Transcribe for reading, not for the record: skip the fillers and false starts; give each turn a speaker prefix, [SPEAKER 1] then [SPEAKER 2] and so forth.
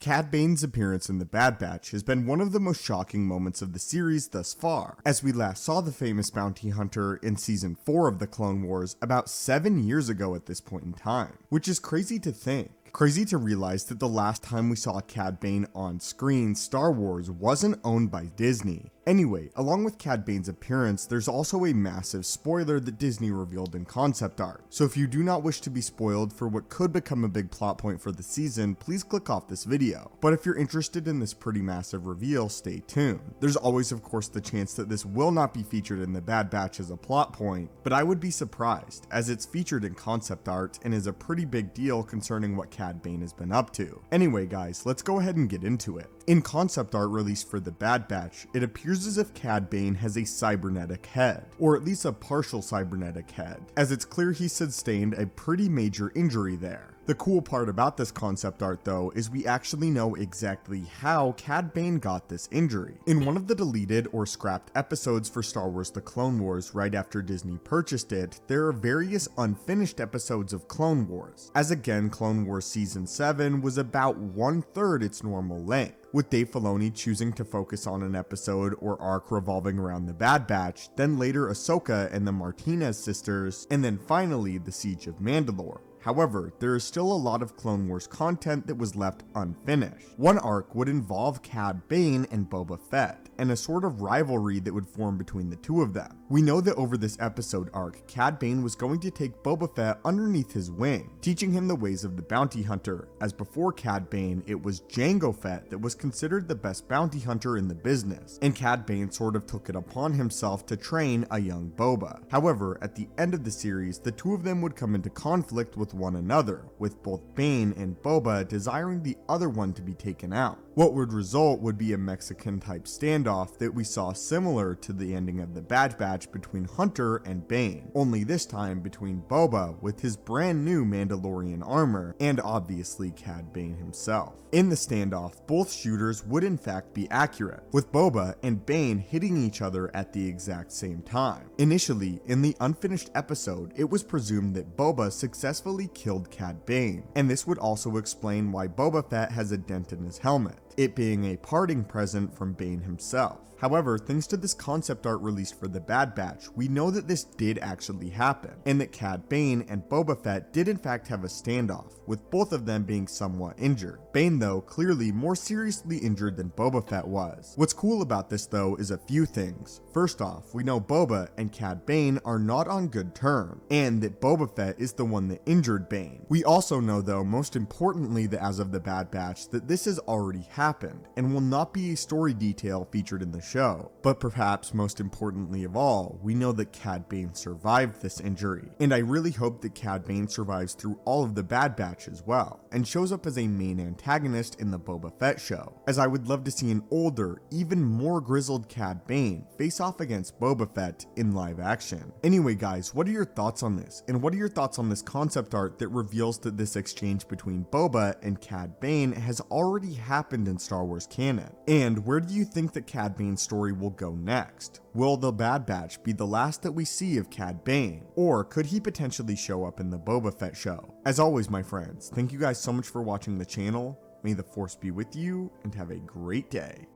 [SPEAKER 1] Cad Bane's appearance in the Bad Batch has been one of the most shocking moments of the series thus far, as we last saw the famous bounty hunter in Season 4 of the Clone Wars about 7 years ago at this point in time, which is crazy to think. Crazy to realize that the last time we saw Cad Bane on screen, Star Wars wasn't owned by Disney. Anyway, along with Cad Bane's appearance, there's also a massive spoiler that Disney revealed in concept art. So if you do not wish to be spoiled for what could become a big plot point for the season, please click off this video. But if you're interested in this pretty massive reveal, stay tuned. There's always of course the chance that this will not be featured in the Bad Batch as a plot point, but I would be surprised, as it's featured in concept art and is a pretty big deal concerning what Cad Bane has been up to. Anyway guys, let's go ahead and get into it. In concept art released for the Bad Batch, it appears as if Cad Bane has a cybernetic head, or at least a partial cybernetic head, as it's clear he sustained a pretty major injury there. The cool part about this concept art though is we actually know exactly how Cad Bane got this injury. In one of the deleted or scrapped episodes for Star Wars The Clone Wars right after Disney purchased it, there are various unfinished episodes of Clone Wars, as again Clone Wars Season 7 was about 1/3 its normal length, with Dave Filoni choosing to focus on an episode or arc revolving around the Bad Batch, then later Ahsoka and the Martynas sisters, and then finally the Siege of Mandalore. However, there is still a lot of Clone Wars content that was left unfinished. One arc would involve Cad Bane and Boba Fett, and a sort of rivalry that would form between the two of them. We know that over this episode arc, Cad Bane was going to take Boba Fett underneath his wing, teaching him the ways of the bounty hunter, as before Cad Bane, it was Jango Fett that was considered the best bounty hunter in the business, and Cad Bane sort of took it upon himself to train a young Boba. However, at the end of the series, the two of them would come into conflict with one another, with both Bane and Boba desiring the other one to be taken out. What would result would be a Mexican type standoff that we saw similar to the ending of the Bad Batch between Hunter and Bane, only this time between Boba with his brand new Mandalorian armor, and obviously Cad Bane himself. In the standoff, both shooters would in fact be accurate, with Boba and Bane hitting each other at the exact same time. Initially, in the unfinished episode, it was presumed that Boba successfully killed Cad Bane, and this would also explain why Boba Fett has a dent in his helmet, it being a parting present from Bane himself. However, thanks to this concept art released for the Bad Batch, we know that this did actually happen, and that Cad Bane and Boba Fett did in fact have a standoff, with both of them being somewhat injured. Bane though, clearly more seriously injured than Boba Fett was. What's cool about this though is a few things. First off, we know Boba and Cad Bane are not on good terms, and that Boba Fett is the one that injured Bane. We also know though, most importantly that as of the Bad Batch, that this has already happened, and will not be a story detail featured in the show. But perhaps most importantly of all, we know that Cad Bane survived this injury, and I really hope that Cad Bane survives through all of the Bad Batch as well, and shows up as a main antagonist in the Boba Fett show, as I would love to see an older, even more grizzled Cad Bane face off against Boba Fett in live action. Anyway guys, what are your thoughts on this, and what are your thoughts on this concept art that reveals that this exchange between Boba and Cad Bane has already happened in Star Wars canon? And where do you think that Cad Bane's story will go next? Will the Bad Batch be the last that we see of Cad Bane, or could he potentially show up in the Boba Fett show? As always my friends, thank you guys so much for watching the channel. May the Force be with you, and have a great day.